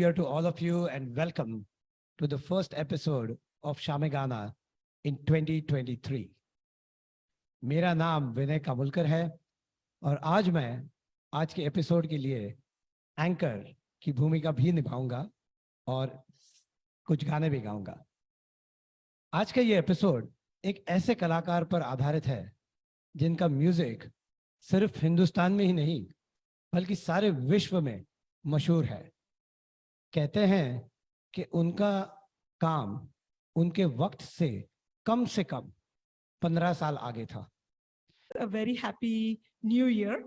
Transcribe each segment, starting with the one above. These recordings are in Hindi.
Year to all of you and welcome to the first episode of Shame Gana in 2023. मेरा नाम विनय काबुलकर है और आज मैं आज के एपिसोड के लिए एंकर की भूमिका भी निभाऊंगा और कुछ गाने भी गाऊंगा। आज का ये एपिसोड एक ऐसे कलाकार पर आधारित है जिनका म्यूजिक सिर्फ हिंदुस्तान में ही नहीं बल्कि सारे विश्व में मशहूर है। कहते हैं कि उनका काम उनके वक्त से कम 15 साल आगे था। A very happy new year।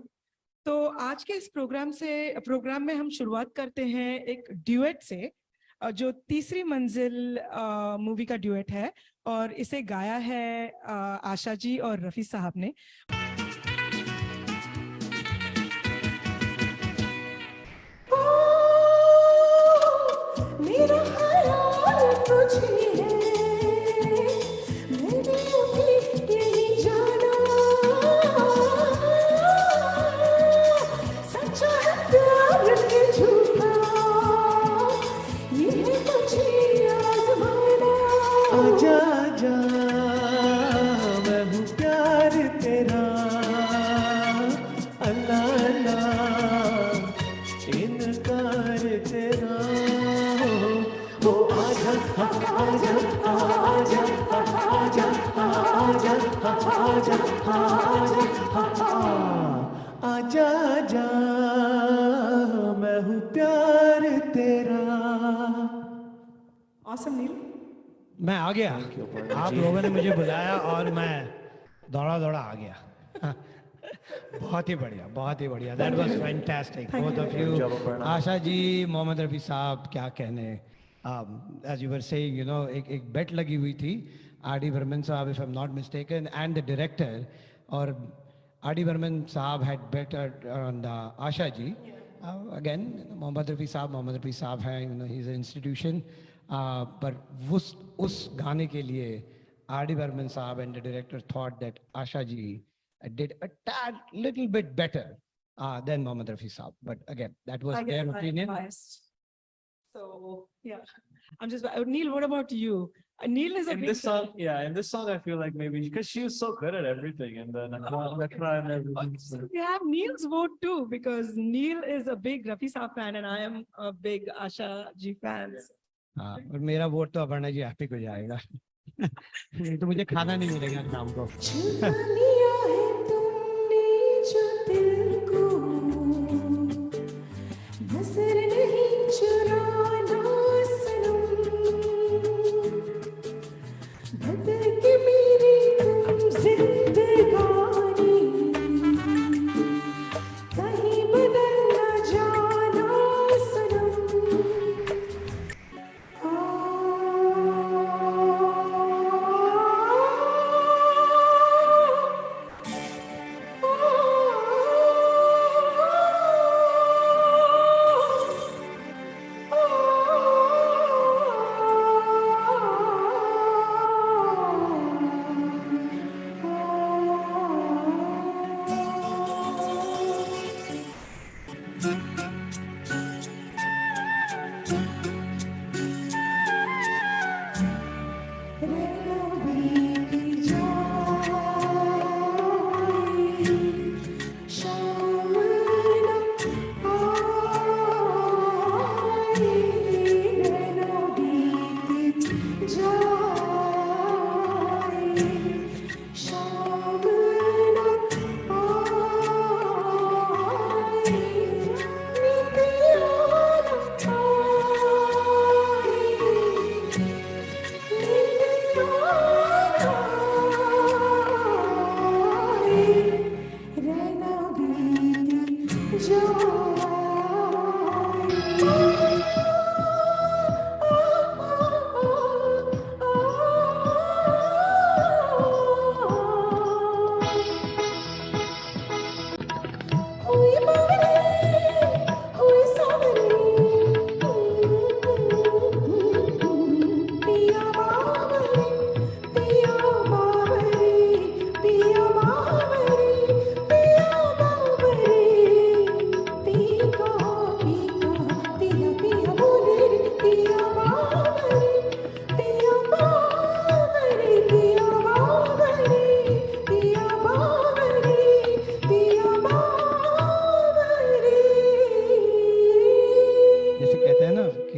तो आज के इस प्रोग्राम में हम शुरुआत करते हैं एक ड्यूएट से जो तीसरी मंजिल मूवी का ड्यूएट है और इसे गाया है आशा जी और रफी साहब ने। मेरा ख्याल तुझे है, मैंने अभी यही जाना, सच्चा है प्यार के झूठा, ये है मुझे आज़माना। आजा आजा मैं हूँ प्यार तेरा, अल्लाह अल्लाह इनकार तेरा। ओ आजा आजा आजा आजा आजा आजा आजा आजा मैं हूँ प्यार तेरा। Awesome, नील। मैं आ गया, आप लोगों ने मुझे बुलाया और मैं दौड़ा दौड़ा आ गया। बहुत ही बढ़िया। That was fantastic, both of you। Asha ji, Mohammad Rafi साहब, क्या कहने। As you were saying, you know, एक bet लगी हुई थी R.D. Burman साहब, if I'm not mistaken, and the director, और R.D. Burman साहब had bet on Asha ji. Again, Mohammad Rafi साहब हैं, you know, he's an institution। पर उस गाने के लिए R.D. Burman साहब and the director thought that Asha ji did a tad little bit better than Mohammad Rafi Saab. But again, that was their opinion. Biased. So yeah, I'm just Neil. What about you? Neil is a In big this song, in this song, I feel like maybe because she was so good at everything, and then Nakra and everything. So. We have Neil's vote too because Neil is a big Rafi Saab fan and I am a big Asha ji fan. हाँ, और मेरा वोट तो अपर्णा जी आप ही को जाएगा। नहीं तो मुझे खाना नहीं मिलेगा शाम को। चुरा लिया है तुमने जो दिल को, नजर नहीं चुराना सनम, बदल के मेरी तुम जिंदगानी, कहीं बदल न जाना सनम।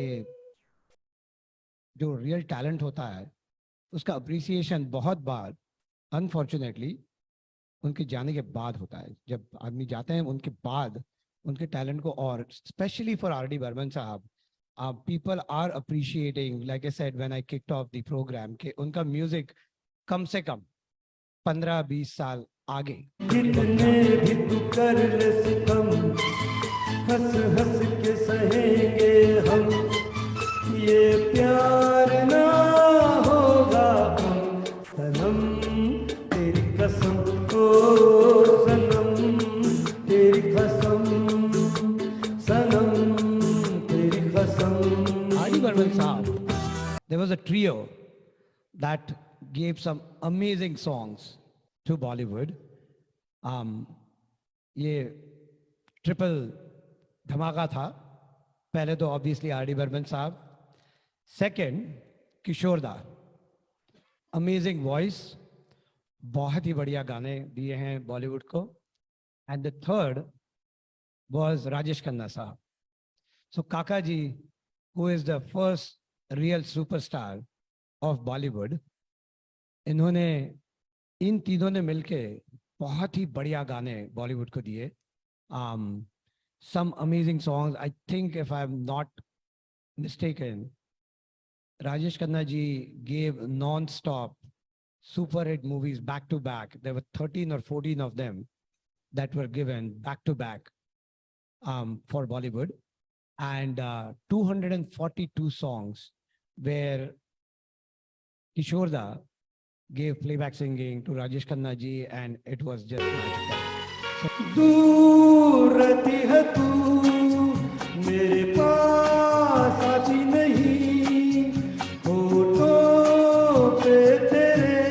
कि जो रियल टैलेंट होता है उसका अप्रिसिएशन बहुत बार अनफॉर्चुनेटली उनके जाने के बाद होता है। जब आदमी जाते हैं उनके बाद उनके टैलेंट को, और specially for R D Burman साहब, people are appreciating, like I said when I kicked off the program, कि उनका म्यूजिक कम से कम 15-20 साल आगे। कितने भी तू कर ले सितम, हंस हंस के सहेंगे हम, ये प्यार ना होगा हम, सनम तेरी कसम, ओ सनम तेरी कसम, सनम तेरी कसम। R.D. Burman साहब, there was a trio that gave some amazing songs to Bollywood. ये ट्रिपल धमाका था। पहले तो ऑब्वियसली R.D. बर्मन साहब, सेकंड किशोर दा, अमेजिंग वॉइस, बहुत ही बढ़िया गाने दिए हैं बॉलीवुड को, and the third was Rajesh Khanna साहब। So काका जी, who is the first real superstar of Bollywood, इन्होंने, इन तीनों ने मिलके बहुत ही बढ़िया गाने बॉलीवुड को दिए। Some amazing songs. I think if I'm not mistaken, Rajesh Khanna ji gave non-stop super hit movies back to back. There were 13 or 14 of them that were given back to back for Bollywood, and 242 songs where Kishore Da gave playback singing to Rajesh Khanna ji, and it was just magical. दूर रहती है तू, मेरे पास आती नहीं, होठों पे तेरे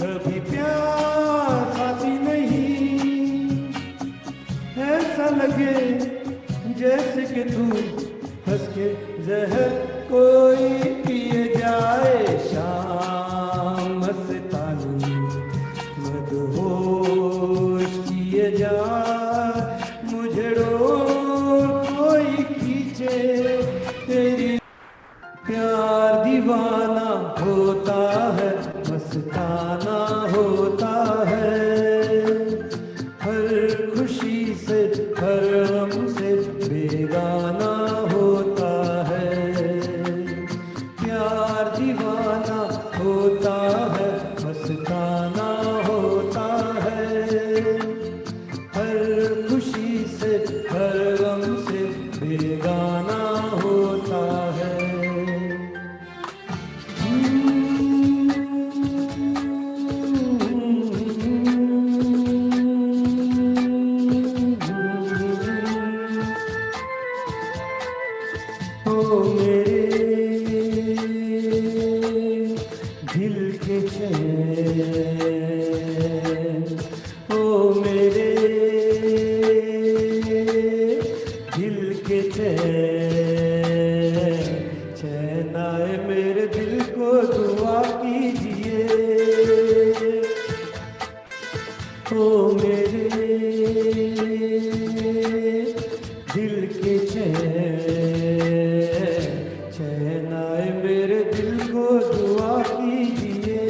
कभी प्यास आती नहीं, ऐसा लगे जैसे कि तू हंस के जहर कोई पिए जाए, शाम मस्तानी मदहोश किए जा मुझे, रोज कोई खींचे तेरी, प्यार दीवाना होता है, मस्ताना होता है, हर खुशी से हर गम से बेगाना होता है, प्यार दीवाना होता है, मस्ताना होता है, हर खुशी से हर गम से बेगाना होता है। ओ मेरे दिल के चैन, ओ मेरे दिल के चैन, चैन आए मेरे दिल को दुआ कीजिए, ओ मेरे दिल के चैन, चैन आए मेरे दिल को दुआ कीजिए।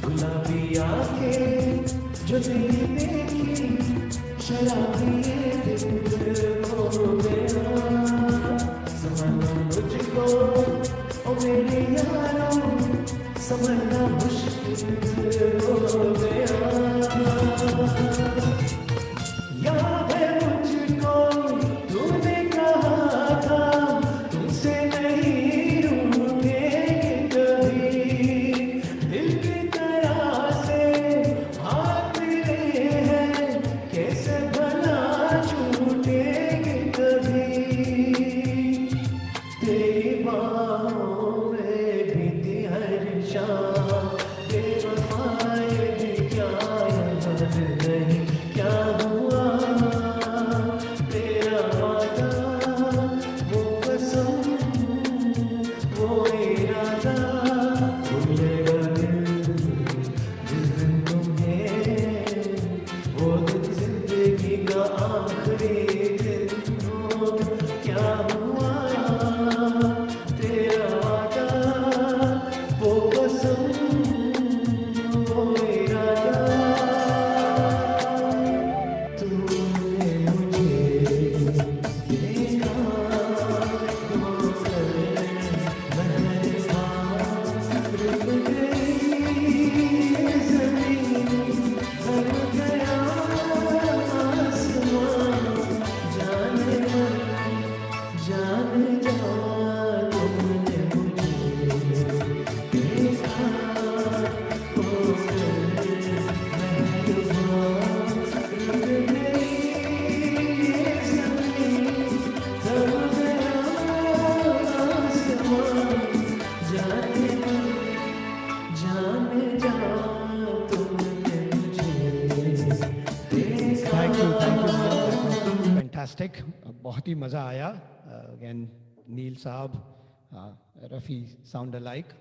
गुलाबी आंखें जो तेरी देखी, शराबी ये दिल हो गया, समझना मुझको ओ मेरे यारों, समझना मुश्किल हो गया, याद है मुझको तूने कहा था, तुमसे नहीं रूठेंगे कभी, दिल की तरह से हाथ मिले हैं, कैसे भला छूटेंगे कभी, तेरी बाहों में बीती हर शाम, फैंटास्टिक, बहुत ही मज़ा आया. अगेन नील साहब, रफ़ी साउंड अलाइक.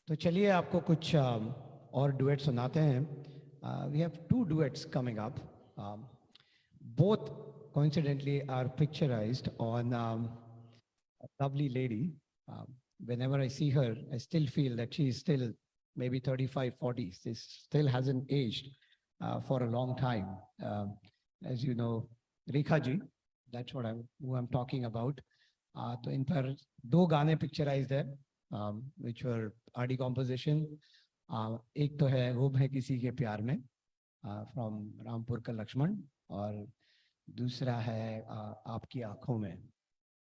तो चलिए आपको कुछ और डुएट सुनाते हैं. We have 2 duets coming up. Both coincidentally are picturized on a lovely lady. Whenever I see her, I still feel that she is still maybe 35, 40. She still hasn't aged for a long time. As you know, Rekha ji, that's who I'm talking about. तो इन पर 2 गाने पिक्चराइज्ड है, which were RD composition. एक तो है वो मैं किसी के प्यार में, फ्रॉम रामपुर का लक्ष्मण, और दूसरा है आपकी आंखों में,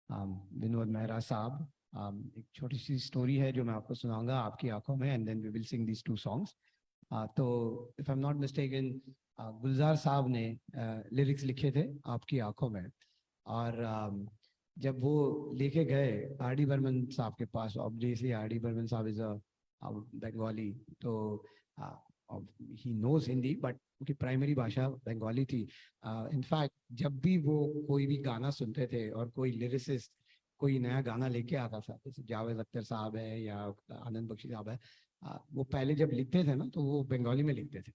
विनोद मेहरा साहब. एक छोटी सी स्टोरी है जो मैं आपको सुनाऊंगा आपकी आंखों में, and then we will sing these 2 songs. तो if I am not mistaken, Gulzar साहब ने लिरिक्स लिखे थे आपकी आंखों में, और जब वो लेके गए RD बर्मन साहब के पास, ऑब्वियसली RD बर्मन साहब इज अ बंगाली, तो ही नोज हिंदी बट उनकी प्राइमरी भाषा बंगाली थी. इनफैक्ट जब भी वो कोई भी गाना सुनते थे और कोई लिरिसिस्ट कोई नया गाना लेके आता था, जैसे जावेद अख्तर साहब है या आनंद बख्शी साहब है, वो पहले जब लिखते थे ना तो वो बंगाली में लिखते थे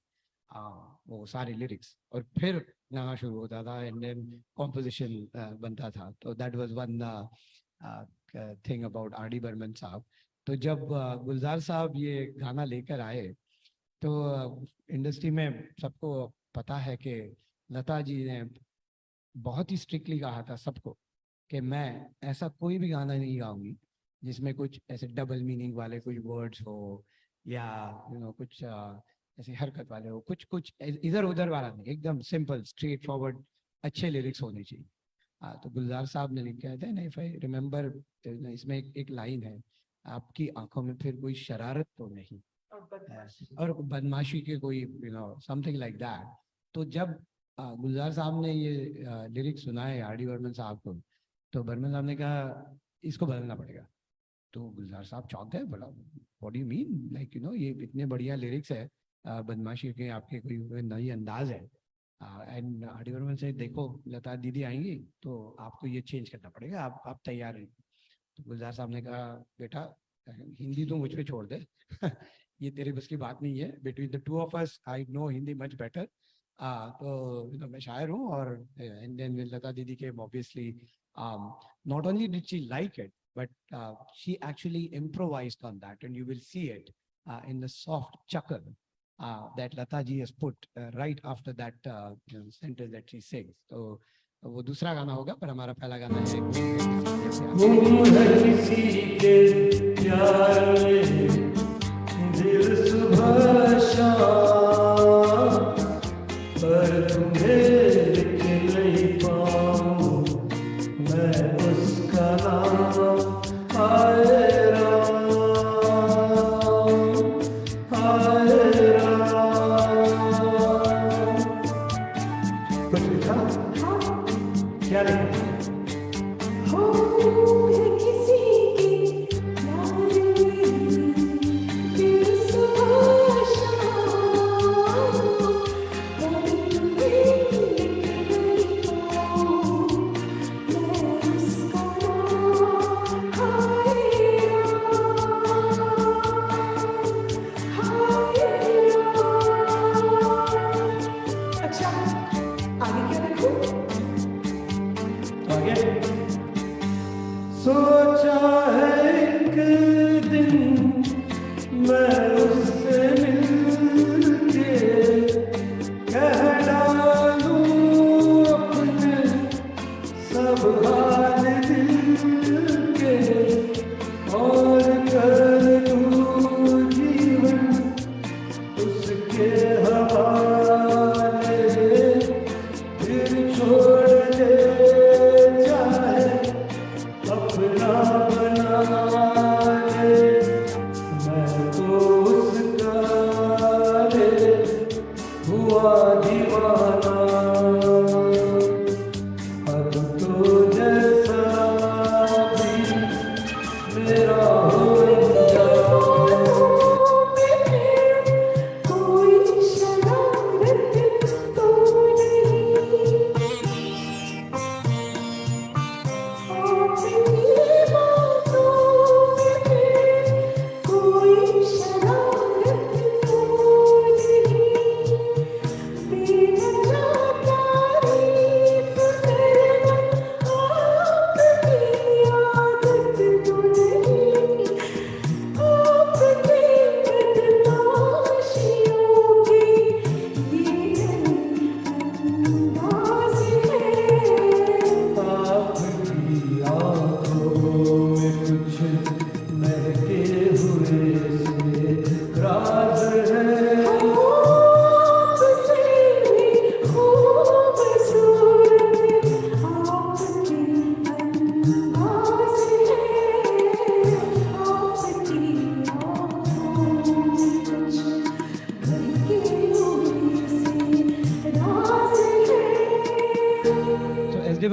वो सारे लिरिक्स, और फिर गाना शुरू होता था एंड देन कॉम्पोजिशन बनता था. तो that was one thing about RD Burman साहब. तो जब गुलजार साहब ये गाना लेकर आए तो इंडस्ट्री में सबको पता है कि लता जी ने बहुत ही स्ट्रिक्टली कहा था सबको कि मैं ऐसा कोई भी गाना नहीं गाऊंगी जिसमें कुछ ऐसे डबल मीनिंग वाले कुछ वर्ड्स हो, या कुछ ऐसे हरकत वाले हो, कुछ इधर उधर वाला नहीं, एकदम सिंपल स्ट्रेट फॉरवर्ड अच्छे लिरिक्स होने चाहिए. तो गुलजार साहब ने लिखा था, इफ आई रिमेम्बर, इसमें एक लाइन है, आपकी आंखों में फिर कोई शरारत तो नहीं और बदमाशी के कोई समथिंग लाइक दैट. तो जब गुलजार साहब ने ये लिरिक्स सुनाए RD बर्मन साहब को, तो बर्मन साहब ने कहा इसको बदलना पड़ेगा. तो गुलजार साहब चौंक गए, बड़ा what do you mean, like ये इतने बढ़िया लिरिक्स है, बदमाशी के आपके कोई नई अंदाज है. एंड RD बर्मन से, देखो लता दीदी आएंगी तो आपको ये चेंज करना पड़ेगा, आप तैयार रहिए. तो गुलजार साहब ने कहा बेटा हिंदी तो मुझ पे छोड़ दे ये तेरे बस की बात नहीं है, between the 2 of us I know Hindi much better. तो मैं शायर हूँ, और एंड देन लता दीदी के obviously not only did she like it, but she actually improvised on that, and you will see it in the soft chuckle that Lata ji has put right after that sentence that she sings. So वो दूसरा गाना होगा, पर हमारा पहला गाना है किसी के प्यार में दिल सुबह शाम, पर तुम्हें लिख नहीं पाऊं मैं उसका नाम. हाय राम, हाय राम. कुछ लिखा क्या लिखा? किसी की प्यार में दिल सुबह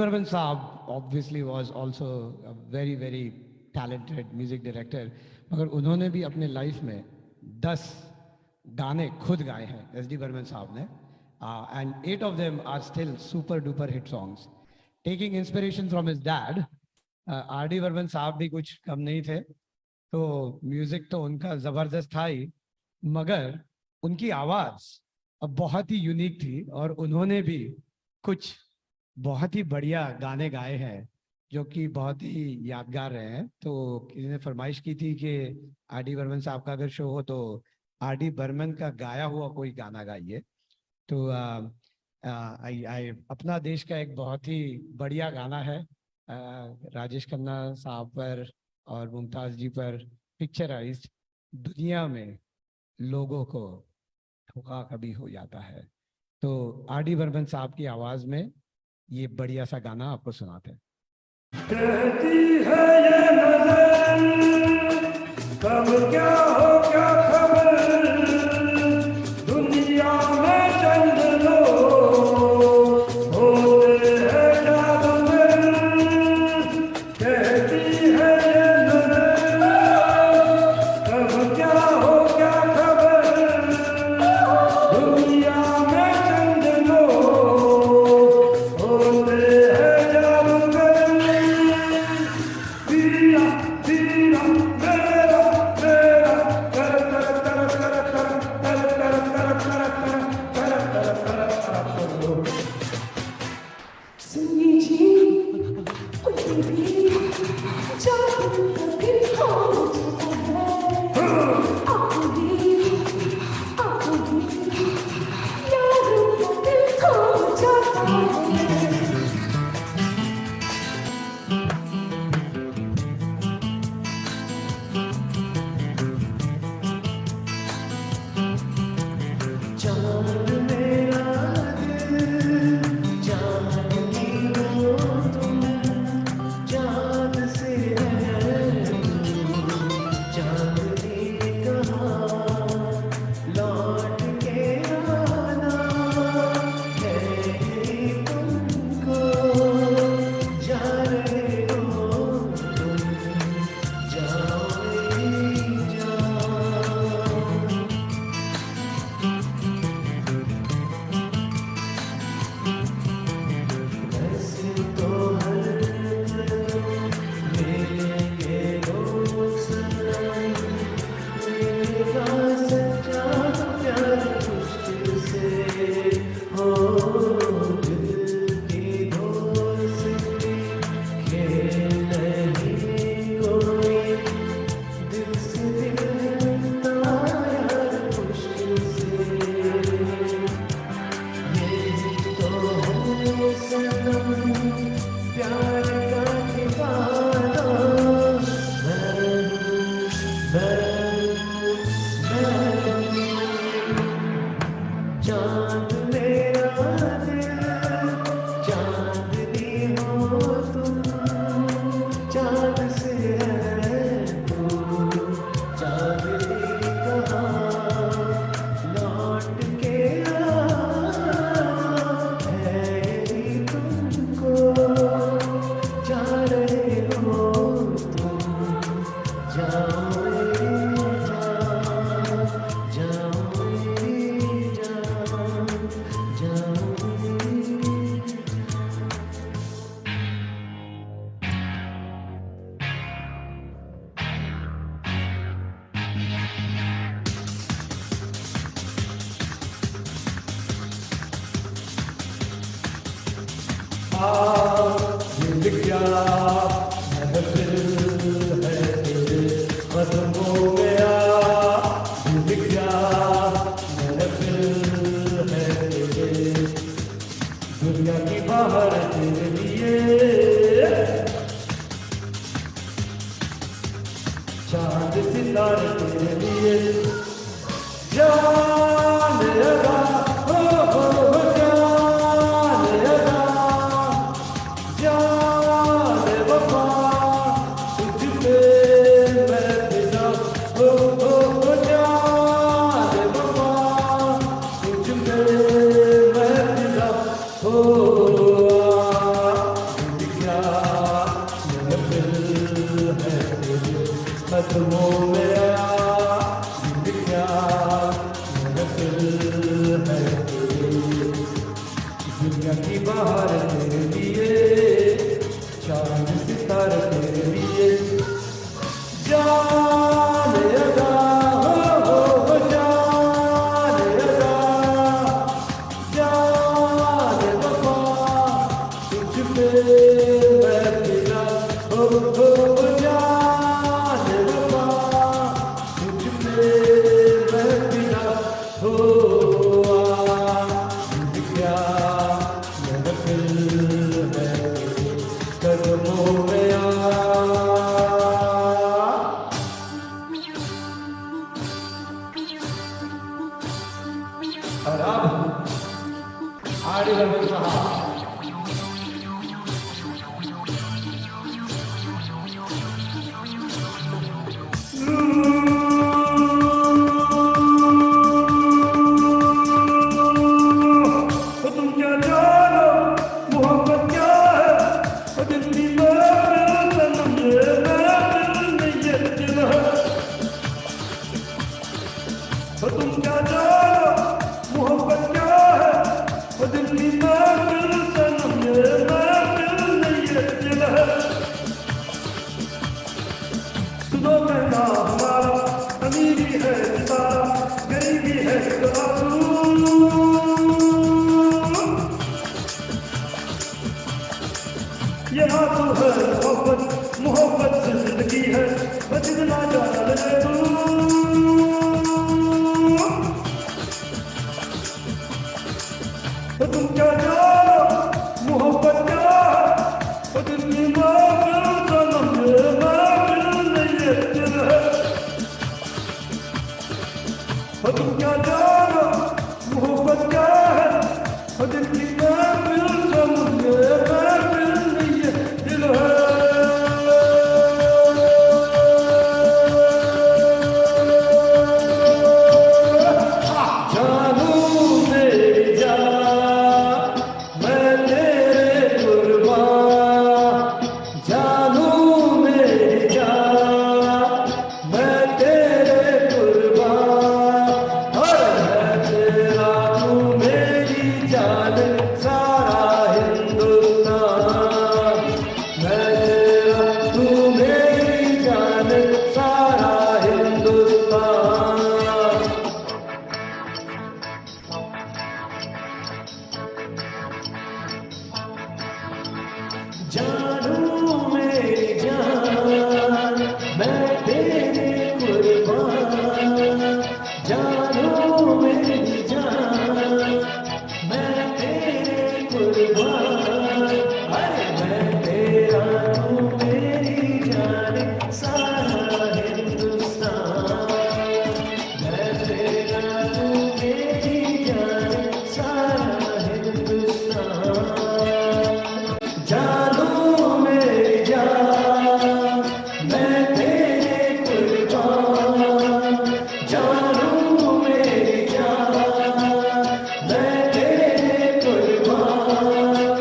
Burman साहब obviously was also a very very talented music director, मगर उन्होंने भी अपने लाइफ में 10 गाने खुद गाए हैं SD बर्मन साहब ने, and 8 of them are still super duper hit songs. Taking inspiration from his dad, RD Burman साहब भी कुछ कम नहीं थे, तो म्यूजिक तो उनका जबरदस्त था ही, मगर उनकी आवाज अब बहुत ही यूनिक थी और उन्होंने भी कुछ बहुत ही बढ़िया गाने गाए हैं जो कि बहुत ही यादगार रहे हैं। तो किसी ने फरमाइश की थी कि RD बर्मन साहब का अगर शो हो तो RD बर्मन का गाया हुआ कोई गाना गाइए। तो अपना देश का एक बहुत ही बढ़िया गाना है, राजेश खन्ना साहब पर और मुमताज जी पर पिक्चराइज्ड, दुनिया में लोगों को धोखा कभी हो जाता है। तो RD बर्मन साहब की आवाज में ये बढ़िया सा गाना आपको सुनाते हैं। कहती है ये नजर कब क्या हो क्या खबर, दुनिया में चंद लोग होते हैं जादूगर। कहती है ये नजर कब क्या हो क्या खबर, दुनिया में चंद लोग होते हैं जादूगर। Tira, tira, mera, mera, kara, kara, kara, kara, kara, kara, kara, kara, kara, kara, kara, kara, kara, kara. सुनिए जी, ओ बेबी, जादू का दिल हो जाता है। आपको भी, यारों का दिल हो जाता है। चांद मेरा दिल, चांदनी हो तुम, चांद से है चांदनी कहाँ लौट के आना है तुमको, जा रहे हो तुम, जाओ जाओ। वैसे तो हर मिलेंगे लोग सनम, मेरा सच्चा प्यार मुश्किल से हो, दिल की दोस्ती खेल नहीं कोई, दिल से दिल मिलता यार मुश्किल से। यही तो है सनम प्यार का ठिकाना, चांद मेरा दिल, चांदनी हो तुम, चांद से है तू, चांदनी कहाँ लौट के आना है तुमको, जा रहे हो तुम, जाओ जाओ, जाओ जाओ। दिल क्या महफिल है तेरे कदमों में, दिल क्या महफिल है तेरे, दुनिया की बाहर तेरे लिए, चांद सितारे तेरे लिए, जान लगा हो जान लगा, जान वफा और अब आर डी बर्मन साहब तो तुम क्या जानो मोहब्बत क्या है वो दिल की महफिल सनम ये महफिल नहीं ये दिल है तो तुम क्या जानो मोहब्बत क्या है वो दिल की महफिल सनम ये महफिल नहीं ये दिल है सुनो कहना हमारा अमीरी है सितारा गरीबी है तो आंसू ये आंसू है मोहब्बत मोहब्बत जिंदगी है बचना जान ले तू तो तुम क्या जानो मोहब्बत क्या है वो दिल की महफिल सनम ये महफिल नहीं ये दिल है तो तुम क्या जानो मोहब्बत क्या है वो दिल की महफिल सनम ये महफिल नहीं ये दिल है जानू मेरी जान मैं तेरे कुर्बान जानू मेरी जान मैं तेरे कुर्बान और मैं तेरा तू मेरी जान सारा हिंदुस्तान मैं तेरा तू मेरी जान सारा हिंदुस्तान जानू मेरी जान मैं तेरे कुर्बान जानू मेरी जान मैं तेरे कुर्बान अरे मैं तेरा तू मेरी जान सारा हिंदुस्तान मैं तेरा तू मेरी जान सारा हिंदुस्तान जानू मेरी जान मैं तेरे कुर्बान जानू मेरी जान मैं तेरे कुर्बान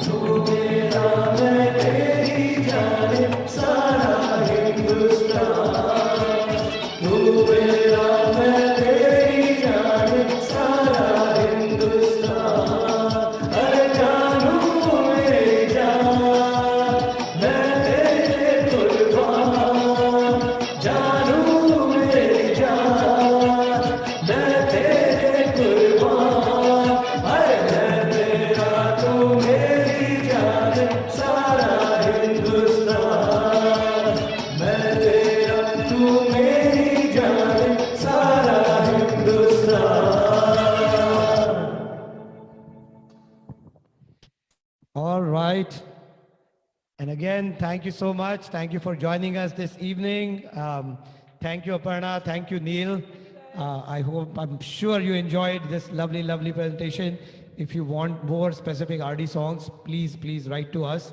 तू मेरा मैं तेरी जान सारा हिंदुस्तान तू मेरा मैं तेरी जान सारा हिंदुस्तान अरे जानू मेरी जान मैं तेरे कुर्बान जानू मेरी जान मैं तेरे कुर्बान अरे मैं तेरा तू मेरी जान सारा हिंदुस्तान मैं तेरा तू मेरी जान सारा Hindustan All right. And again, thank you so much. Thank you for joining us this evening. Thank you, Aparna. Thank you, Neil. I'm sure you enjoyed this lovely, lovely presentation. If you want more specific RD songs, please write to us,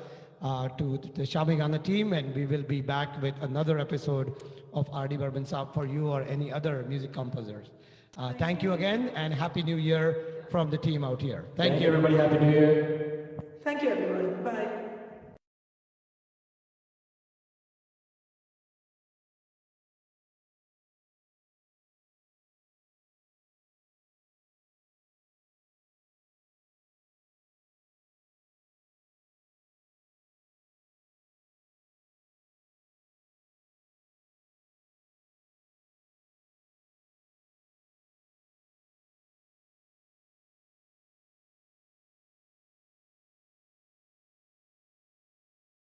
to the Shami Gana team, and we will be back with another episode of RD Burban Saab for you or any other music composers. Thank you again, and Happy New Year from the team out here. Thank you. Everybody, happy New Year. Thank you, everyone. Bye.